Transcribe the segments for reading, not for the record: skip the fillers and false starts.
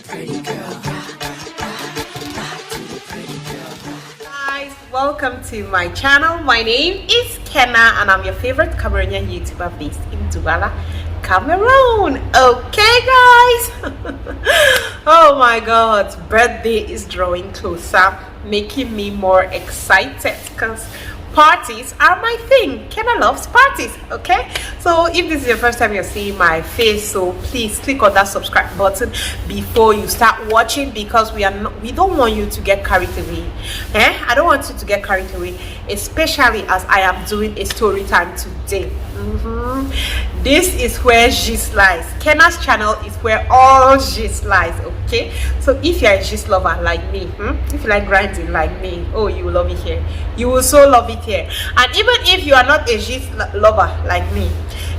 pretty girl. Guys, welcome to my channel. My name is Kenna and I'm your favorite Cameroonian YouTuber based in Douala, Cameroon. Okay guys. Oh my god, birthday is drawing closer, making me more excited because parties are my thing. Kenna loves parties. Okay, so if this is your first time you're seeing my face, so please click on that subscribe button before you start watching, because we don't want you to get carried away. I don't want you to get carried away, especially as I am doing a story time today. This is where gist lies. Kenna's channel is where all gist lies. Okay, so if you're a gist lover like me, if you like grinding like me, oh, you will love it here. You will so love it here. And even if you are not a gist lover like me,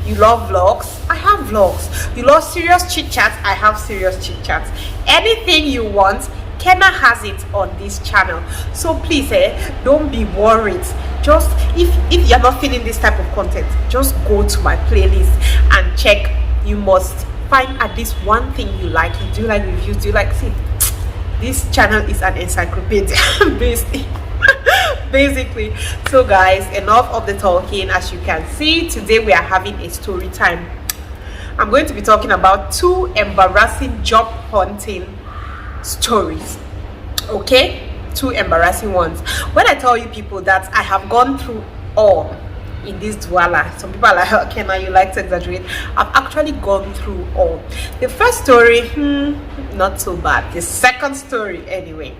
you love vlogs, I have vlogs. You love serious chit chats, I have serious chit chats. Anything you want, Kenna has it on this channel. So please, don't be worried. Just if you're not feeling this type of content, just go to my playlist and check. You must find at least one thing you like. Do you like reviews? Do you like, see, this channel is an encyclopedia basically. So guys, enough of the talking. As you can see, today we are having a story time. I'm going to be talking about 2 embarrassing job hunting stories. Okay, 2 embarrassing ones. When I tell you people that I have gone through all in this Douala, some people are like, okay, now you like to exaggerate. I've actually gone through all. The first story, not so bad. The second story, anyway,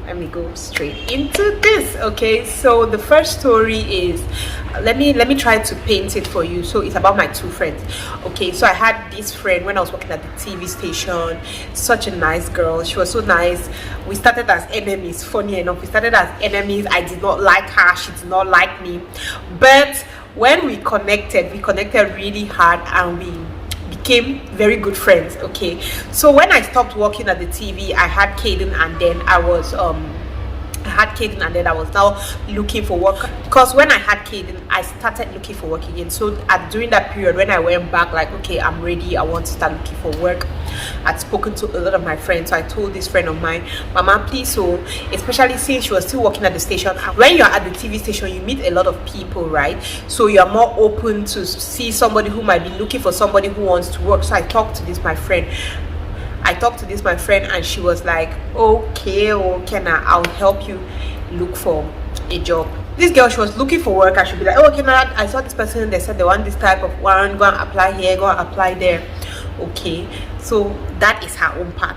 let me go straight into this. Okay, so the first story is, let me try to paint it for you. So it's about my 2 friends. Okay, so I had this friend when I was working at the TV station. Such a nice girl. She was so nice. We started as enemies. Funny enough, we started as enemies. I did not like her, she did not like me, but when we connected really hard and we became very good friends. Okay, so when I stopped working at the TV, I had Caden, and then I was now looking for work, because when I had Caden, I started looking for work again. So during that period, when I went back, like, okay, I'm ready, I want to start looking for work, I'd spoken to a lot of my friends. So I told this friend of mine, Mama, please, so especially since she was still working at the station, when you're at the TV station, you meet a lot of people, right? So you're more open to see somebody who might be looking for somebody who wants to work. So I talked to this my friend and she was like, okay, Kenna, I'll help you look for a job. This girl, she was looking for work. I should be like, oh, Kenna, I saw this person, they said they want this type of one, go and apply here, go and apply there. Okay, so that is her own part.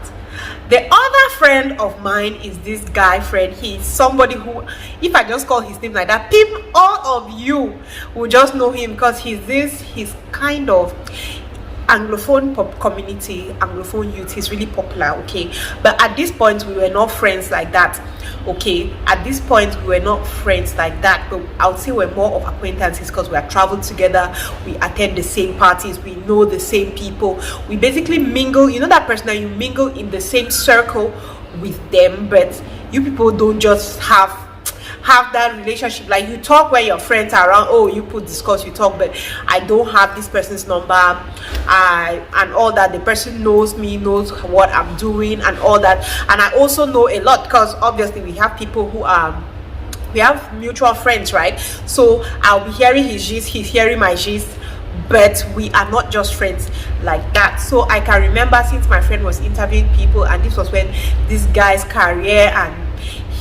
The other friend of mine is this guy friend. He's somebody who, if I just call his name like that, people, all of you will just know him, because he's kind of Anglophone pop community, Anglophone youth. He's really popular. Okay, but at this point we were not friends like that. Okay, at this point we were not friends like that, but I would say we're more of acquaintances, because we are traveled together, we attend the same parties, we know the same people, we basically mingle. You know that person that you mingle in the same circle with them, but you people don't just have that relationship. Like, you talk when your friends are around, oh, you put discuss, you talk, but I don't have this person's number, and all that. The person knows me, knows what I'm doing and all that, and I also know a lot, because obviously we have people who are, we have mutual friends, right? So I'll be hearing his gist, he's hearing my gist, but we are not just friends like that. So I can remember, since my friend was interviewing people, and this was when this guy's career and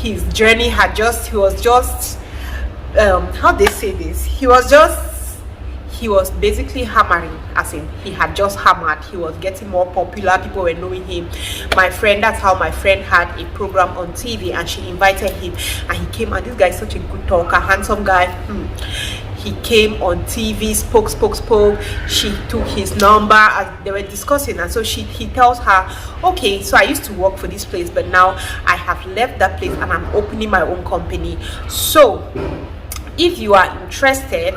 his journey had just, he was just how they say this, he was basically hammering, as in he had just hammered. He was getting more popular, people were knowing him. My friend, that's how my friend had a program on TV, and she invited him, and he came, and this guy is such a good talker, handsome guy. He came on TV, spoke. She took his number as they were discussing, and so he tells her, okay, so I used to work for this place, but now I have left that place and I'm opening my own company. So if you are interested,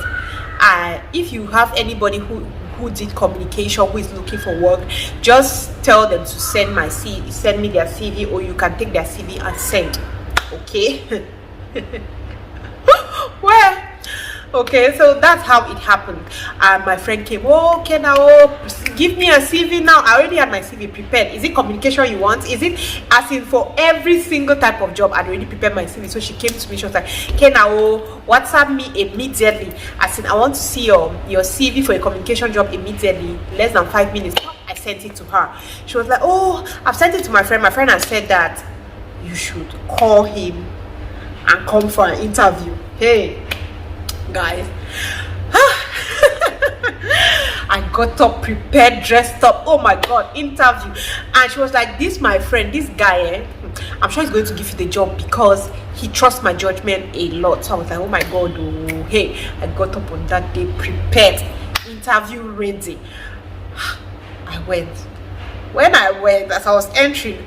if you have anybody who did communication, who is looking for work, just tell them to send me their CV, or you can take their CV and send. Okay. Well, okay, so that's how it happened. And my friend came, oh, okay, now give me a CV now. I already had my CV prepared. Is it communication you want? Is it as in for every single type of job? I'd already prepared my CV. So she came to me. She was like, Kenna, WhatsApp me immediately. As in, I want to see your CV for a communication job immediately. Less than 5 minutes. I sent it to her. She was like, oh, I've sent it to my friend. My friend has said that you should call him and come for an interview. Hey, guys. I got up, prepared, dressed up. Oh my god, interview. And she was like, this my friend, this guy, I'm sure he's going to give you the job because he trusts my judgment a lot. So I was like, oh my god, oh, hey. I got up on that day, prepared, interview ready. I went. When I went, as I was entering,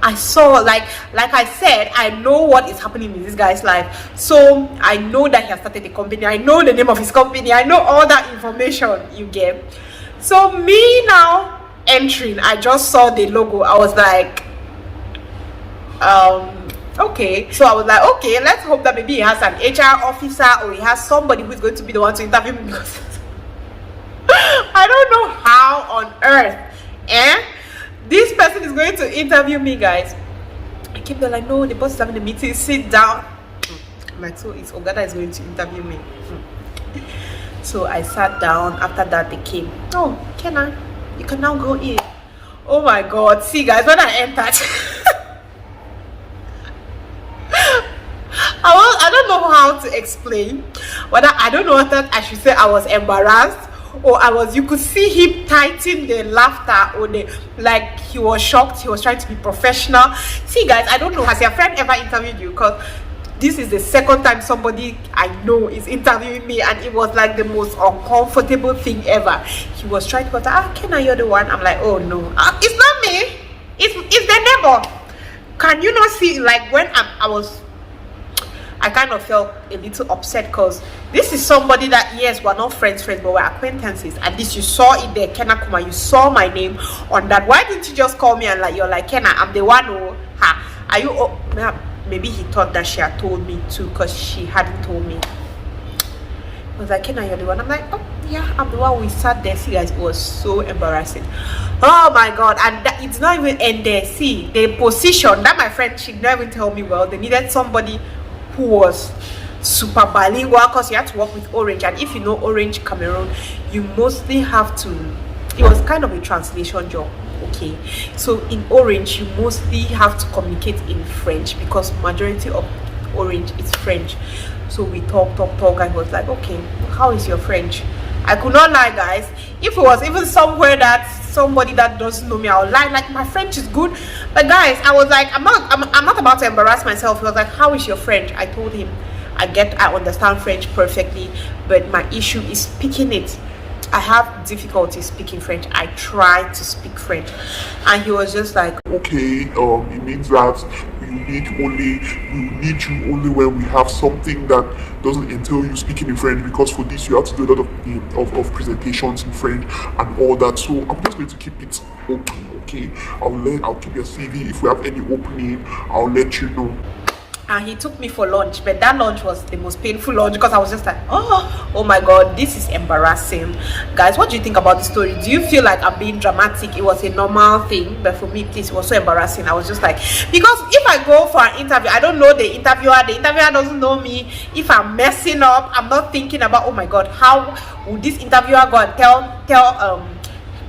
I saw, like I said, I know what is happening in this guy's life. So I know that he has started a company. I know the name of his company. I know all that information you get. So me now entering, I just saw the logo. I was like, okay. So I was like, okay, let's hope that maybe he has an HR officer or he has somebody who's going to be the one to interview me, because I don't know how on earth this person is going to interview me, guys. I keep there like, no, the boss is having a meeting, sit down. My so is Ogada is going to interview me. So I sat down. After that they came. Oh, Kenna, you can now go in. Oh my god. See guys, when I entered I don't know how to explain whether, I don't know whether I should say I was embarrassed or you could see him tighten the laughter, or like he was shocked. He was trying to be professional. See guys, I don't know, has your friend ever interviewed you? Because this is the second time somebody I know is interviewing me, and it was like the most uncomfortable thing ever. He was trying to go, Kenna, you're the one. I'm like, oh no, it's not me, it's the neighbor. Can you not see, like when I kind of felt a little upset, because this is somebody that, yes, we're not friends, but we're acquaintances. At least you saw it there, Kenna Kuma, you saw my name on that. Why didn't you just call me and like, you're like, Kenna, I'm the one who, are you, maybe he thought that she had told me too, because she hadn't told me. I was like, Kenna, you're the one. I'm like, oh yeah, I'm the one. We sat there. See guys, it was so embarrassing. Oh my god. And it's not even in there. See the position that my friend, she never even tell me, well, they needed somebody who was super bilingual, because you had to work with Orange, and if you know Orange Cameroon, you mostly have to, it was kind of a translation job. Okay, so in Orange you mostly have to communicate in French, because majority of Orange is French. So we talk. I was like, okay, how is your French? I could not lie, guys. If it was even somewhere that somebody that doesn't know me, I would lie like my French is good. But guys, I was like, I'm not about to embarrass myself. He was like, how is your French? I told him I understand French perfectly, but my issue is speaking it. I have difficulty speaking French. I try to speak French. And he was just like, okay, it means that we need you only when we have something that doesn't entail you speaking in French, because for this you have to do a lot of presentations in French and all that. So I'm just going to keep it okay. I'll keep your CV. If we have any opening, I'll let you know. And he took me for lunch, but that lunch was the most painful lunch, because I was just like, oh my god, this is embarrassing. Guys, what do you think about the story? Do you feel like I'm being dramatic? It was a normal thing, but for me, please, it was so embarrassing. I was just like, because if I go for an interview, I don't know the interviewer doesn't know me. If I'm messing up, I'm not thinking about, oh my god, how would this interviewer go and tell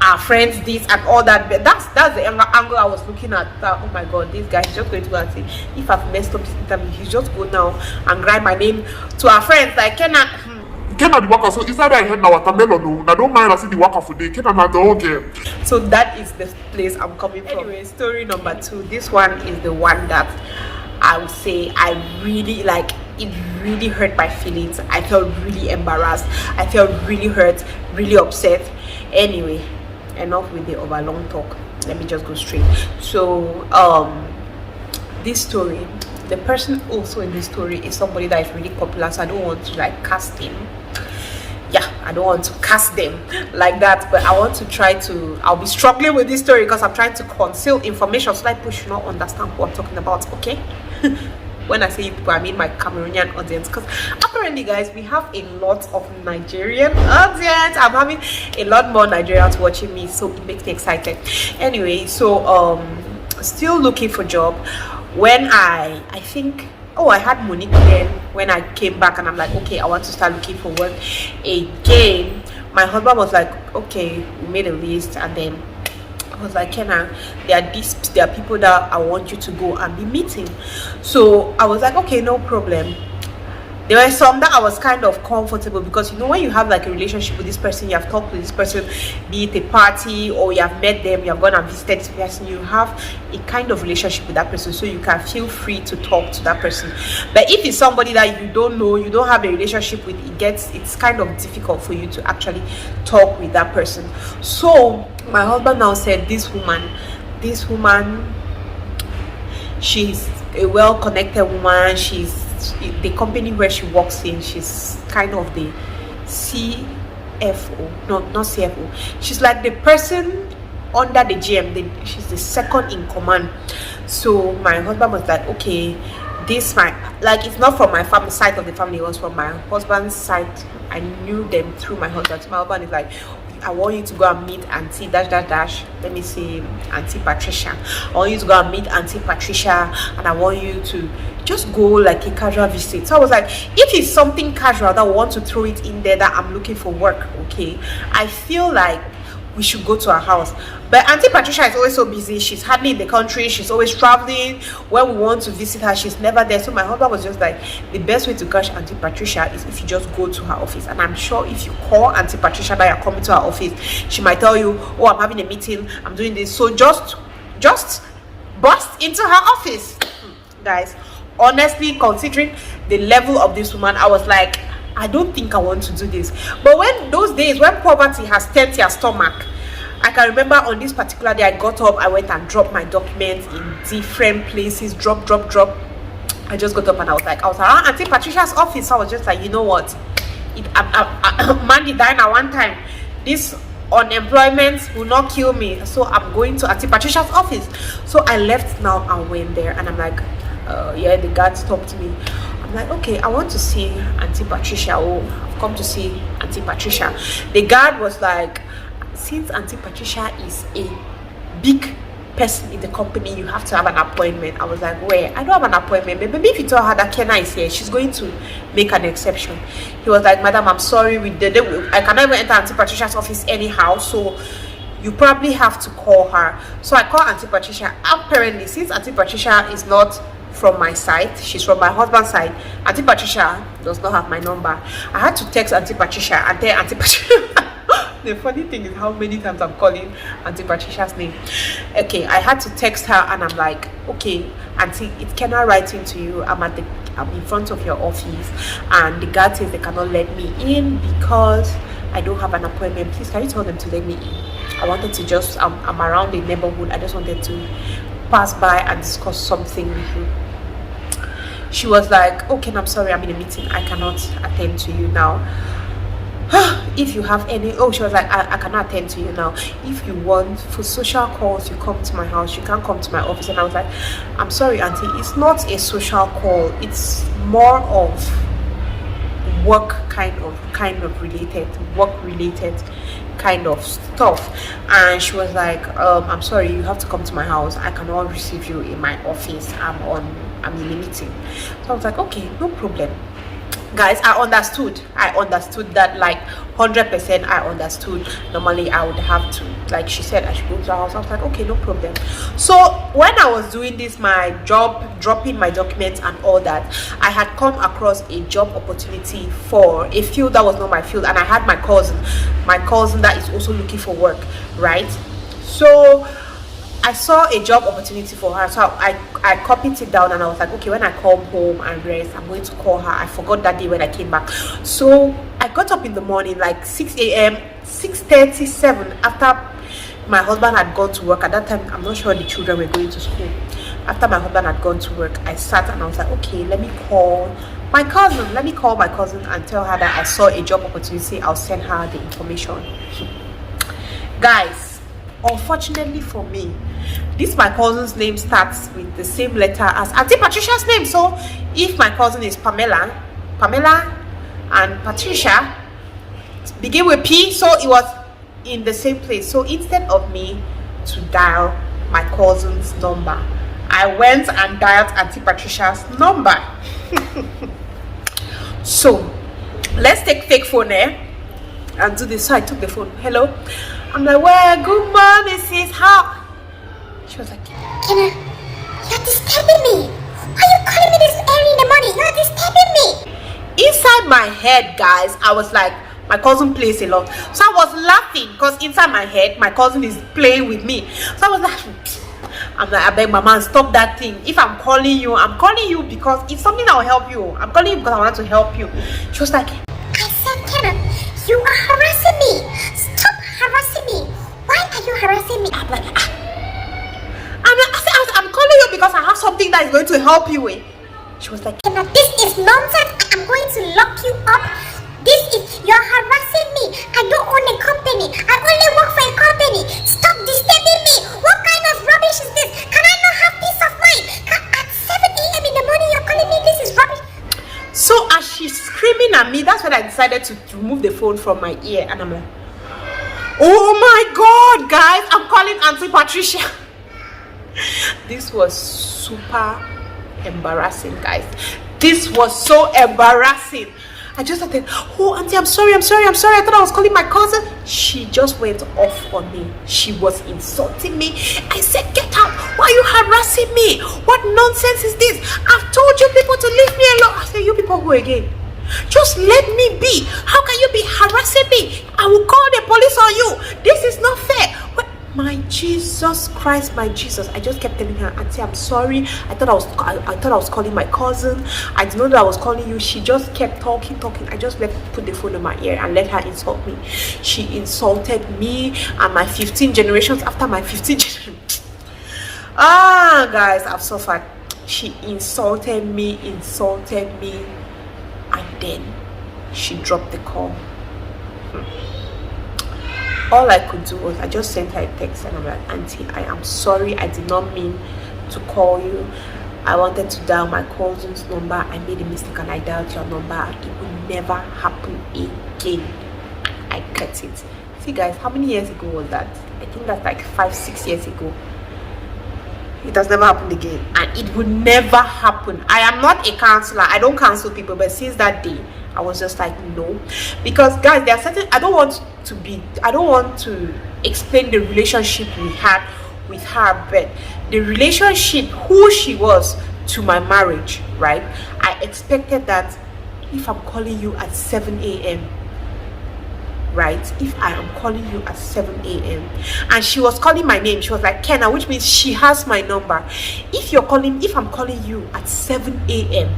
our friends this and all that. But that's the angle I was looking at. Oh my god, this guy is just going to go and say, if I've messed up this interview, he's just go now and write my name to our friends like Kenna the worker. So is that I heard now watermelon? I don't mind. I see the worker for the Kenna not okay. So that is the place I'm coming from. Anyway, story number 2. This one is the one that I would say I really like. It really hurt my feelings. I felt really embarrassed. I felt really hurt, really upset. Anyway, enough with the overlong talk. Let me just go straight. So this story, the person also in this story is somebody that is really popular, so I don't want to like cast him. Yeah, I don't want to cast them like that, but I want to try to, I'll be struggling with this story because I'm trying to conceal information so that people should not understand what I'm talking about. Okay. When I say you people, I mean my Cameroonian audience, because apparently, guys, we have a lot of Nigerian audience. I'm having a lot more Nigerians watching me, so it makes me excited. Anyway, so still looking for job. When I think, oh, I had Monique then when I came back, and I'm like, okay, I want to start looking for work again. My husband was like, okay, we made a list, and then I was like, Kenna, there are people that I want you to go and be meeting. So I was like, okay, no problem. There were some that I was kind of comfortable, because you know, when you have like a relationship with this person, you have talked with this person, be it a party or you have met them, you have gone and visited this person, you have a kind of relationship with that person, so you can feel free to talk to that person. But if it's somebody that you don't know, you don't have a relationship with, it's kind of difficult for you to actually talk with that person. So my husband now said, this woman, she's a well-connected woman. She's the company where she works in, she's kind of the CFO, no, not CFO, she's like the person under the GM, she's the second in command. So my husband was like, okay, this my, like, it's not from my family side of the family, it was from my husband's side. I knew them through my husband. So my husband is like, I want you to go and meet Auntie let me see, Auntie Patricia. I want you to go and meet Auntie Patricia, and I want you to just go like a casual visit. So I was like, if it's something casual that I want to throw it in there, that I'm looking for work, okay, I feel like we should go to her house. But Auntie Patricia is always so busy, she's hardly in the country, she's always traveling. When we want to visit her, she's never there. So my husband was just like, the best way to catch Auntie Patricia is if you just go to her office. And I'm sure if you call Auntie Patricia that you're coming to her office, she might tell you, oh, I'm having a meeting, I'm doing this. So just bust into her office. Guys, honestly, considering the level of this woman, I was like, I don't think I want to do this. But when those days when poverty has turned your stomach, I can remember on this particular day, I got up, I went and dropped my documents in different places, drop. I just got up and I was around Auntie Patricia's office. So I was just like, you know what, Mandy died at one time, this unemployment will not kill me, so I'm going to Auntie Patricia's office. So I left now and went there, and I'm like, yeah, the guard stopped me. I'm like, okay, I want to see Auntie Patricia. Oh, I've come to see Auntie Patricia. The guard was like, since Auntie Patricia is a big person in the company, you have to have an appointment. I was like, where? I don't have an appointment. Maybe if you tell her that Kenna is here, she's going to make an exception. He was like, madam, I'm sorry, I cannot even enter Auntie Patricia's office anyhow, so you probably have to call her. So I called Auntie Patricia. Apparently, since Auntie Patricia is not from my side, she's from my husband's side, Auntie Patricia does not have my number. I had to text Auntie Patricia and tell Auntie Patricia. The funny thing is how many times I'm calling Auntie Patricia's name. Okay, I had to text her and I'm like, okay, Auntie, it's Kenna writing to you. I'm in front of your office, and the guard says they cannot let me in because I don't have an appointment. Please, can you tell them to let me in? I wanted to just, I'm around the neighborhood. I just wanted to pass by and discuss something with you. She was like, okay, I'm sorry, I'm in a meeting, I cannot attend to you now. If you have any, she was like, I cannot attend to you now. If you want for social calls, you come to my house, you can't come to my office. And I was like, I'm sorry, Auntie, it's not a social call, it's more of work kind of related, work related kind of stuff. And she was like, I'm sorry, you have to come to my house, I cannot receive you in my office, I'm in a meeting. So I was like, okay, no problem. Guys, I understood that, like 100%. I understood. Normally I would have to, like she said, I should go to her house. I was like, okay, no problem. So when I was doing this, my job, dropping my documents and all that, I had come across a job opportunity for a field that was not my field, and I had my cousin that is also looking for work, right? So I saw a job opportunity for her, so I copied it down, and I was like, okay, when I come home and rest, I'm going to call her. I forgot that day when I came back. So I got up in the morning like 6 a.m, 6:37, after my husband had gone to work. At that time, I'm not sure the children were going to school. After my husband had gone to work, I sat and I was like, okay, let me call my cousin and tell her that I saw a job opportunity. I'll send her the information. Guys, Unfortunately for me, this my cousin's name starts with the same letter as Auntie Patricia's name. So if my cousin is Pamela and Patricia begin with P, so it was in the same place. So instead of me to dial my cousin's number, I went and dialed Auntie Patricia's number. So let's take fake phone and do this. So I took the phone. Hello. I'm like, well, good morning, sis. How? She was like, Kenna, you're disturbing me. Why are you calling me this early in the morning? You're disturbing me. Inside my head, guys, I was like, my cousin plays a lot. So I was laughing because inside my head, my cousin is playing with me. So I was laughing. I'm like, I beg mama, stop that thing. If I'm calling you because it's something that will help you. I'm calling you because I want to help you. She was like, I said, Kenna, you are harassing me. Stop harassing me. Why are you harassing me? I'm like, I'm calling you because I have something that is going to help you. She was like, Kenna, this is nonsense. I'm going to lock you up. You're harassing me. I don't own a company. I only work for a company. Stop disturbing me. What kind of rubbish is this? Can I not have peace of mind? At 7 a.m. in the morning, you're calling me this is rubbish. So as she's screaming at me, that's when I decided to remove the phone from my ear. And I'm like, oh my God, guys, I'm calling Auntie Patricia. This was super embarrassing, guys. This was so embarrassing. I just started, oh, Auntie, I'm sorry. I thought I was calling my cousin. She just went off on me. She was insulting me. I said, get out. Why are you harassing me? What nonsense is this? I've told you people to leave me alone. I said, you people who again? Just let me be. How can you be harassing me? I will call the police on you. This is not fair. What? My Jesus Christ, my Jesus. I just kept telling her, Auntie, I'm sorry. I thought I was calling my cousin. I didn't know that I was calling you. She just kept talking. I just put the phone in my ear and let her insult me. She insulted me and my 15 generations after my 15 generations. Guys, I've suffered. She insulted me, and then she dropped the call. All I could do was I just sent her a text and I'm like, Auntie, I am sorry. I did not mean to call you. I wanted to dial my cousin's number. I made a mistake and I dialed your number. It will never happen again. I cut it. See, guys, how many years ago was that? I think that's like 5-6 years ago. It has never happened again, and it would never happen. I am not a counselor. I don't counsel people, but since that day I was just like, no. Because guys, there are certain, I don't want to explain the relationship we had with her, but the relationship, who she was to my marriage, right? I expected that if I'm calling you at 7 a.m, right? If I am calling you at 7 a.m. and she was calling my name, she was like, Kenna, which means she has my number. If I'm calling you at 7 a.m,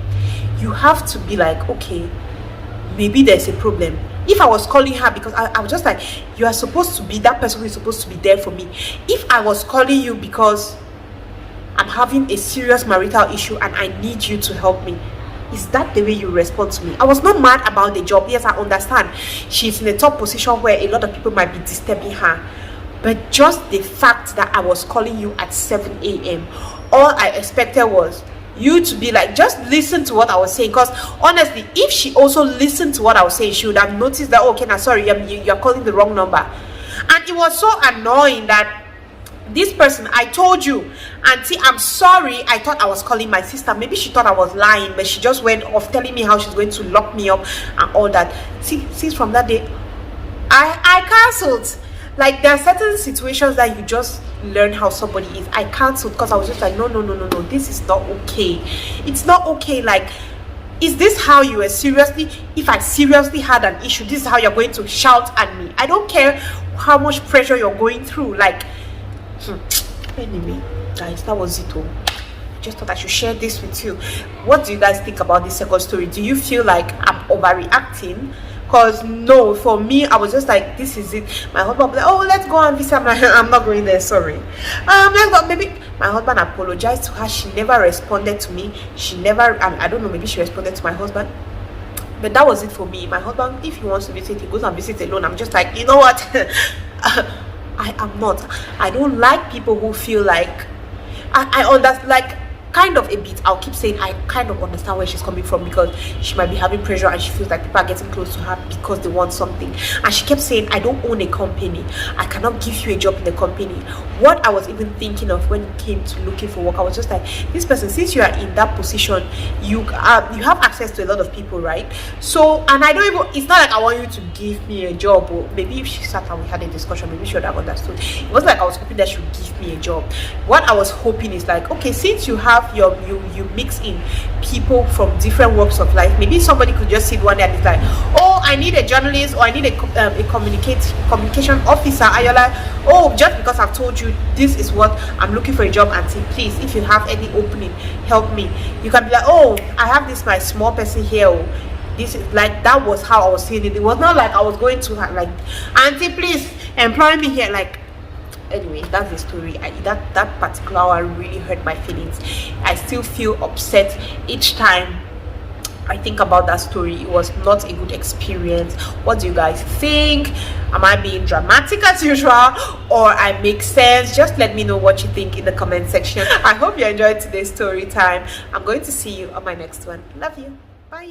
you have to be like, okay, maybe there's a problem. If I was calling her because I was just like, you are supposed to be that person who is supposed to be there for me. If I was calling you because I'm having a serious marital issue and I need you to help me, is that the way you respond to me? I was not mad about the job. Yes, I understand she's in a top position where a lot of people might be disturbing her, but just the fact that I was calling you at 7 a.m, all I expected was you to be like, just listen to what I was saying. Because honestly, if she also listened to what I was saying, she would have noticed that, okay, now sorry, you're calling the wrong number. And it was so annoying that this person, I told you, Auntie, I'm sorry, I thought I was calling my sister. Maybe she thought I was lying, but she just went off telling me how she's going to lock me up and all that. See, since from that day I cancelled. Like, there are certain situations that you just learn how somebody is. I cancelled because I was just like, no, this is not okay. It's not okay. Like, is this how you were seriously, if I seriously had an issue, this is how you're going to shout at me? I don't care how much pressure you're going through. Like, anyway, guys, that was it all. Just thought I should share this with you. What do you guys think about this second story? Do you feel like I'm overreacting? Because no, for me, I was just like, this is it. My husband was like, oh, let's go and visit. I'm not going there, sorry. Let's go. Maybe my husband apologized to her. She never responded to me. She never, I don't know, maybe she responded to my husband. But that was it for me. My husband, if he wants to visit, he goes and visits alone. I'm just like, you know what? I am not. I don't like people who feel like I understand, like, kind of a bit. I'll keep saying I kind of understand where she's coming from, because she might be having pressure and she feels like people are getting close to her because they want something. And she kept saying, I don't own a company, I cannot give you a job in the company. What I was even thinking of when it came to looking for work, I was just like, this person, since you are in that position, you have access to a lot of people, right? So, and I don't even, it's not like I want you to give me a job, or maybe if she sat and we had a discussion, maybe she would have understood. It wasn't like I was hoping that she would give me a job. What I was hoping is like, okay, since you have you mix in people from different walks of life, maybe somebody could just sit one day and it's like, oh, I need a journalist, or I need a communication officer, and you're like, oh, just because I've told you this is what I'm looking for a job, auntie, please, if you have any opening, help me. You can be like, oh, I have this my small person here, oh, this is like, that was how I was seeing it. It was not like I was going to like, auntie, please employ me here. Like, anyway, that's the story. That particular one really hurt my feelings. I still feel upset each time I think about that story. It was not a good experience. What do you guys think? Am I being dramatic as usual, or I make sense? Just let me know what you think in the comment section. I hope you enjoyed today's story time. I'm going to see you on my next one. Love you. Bye.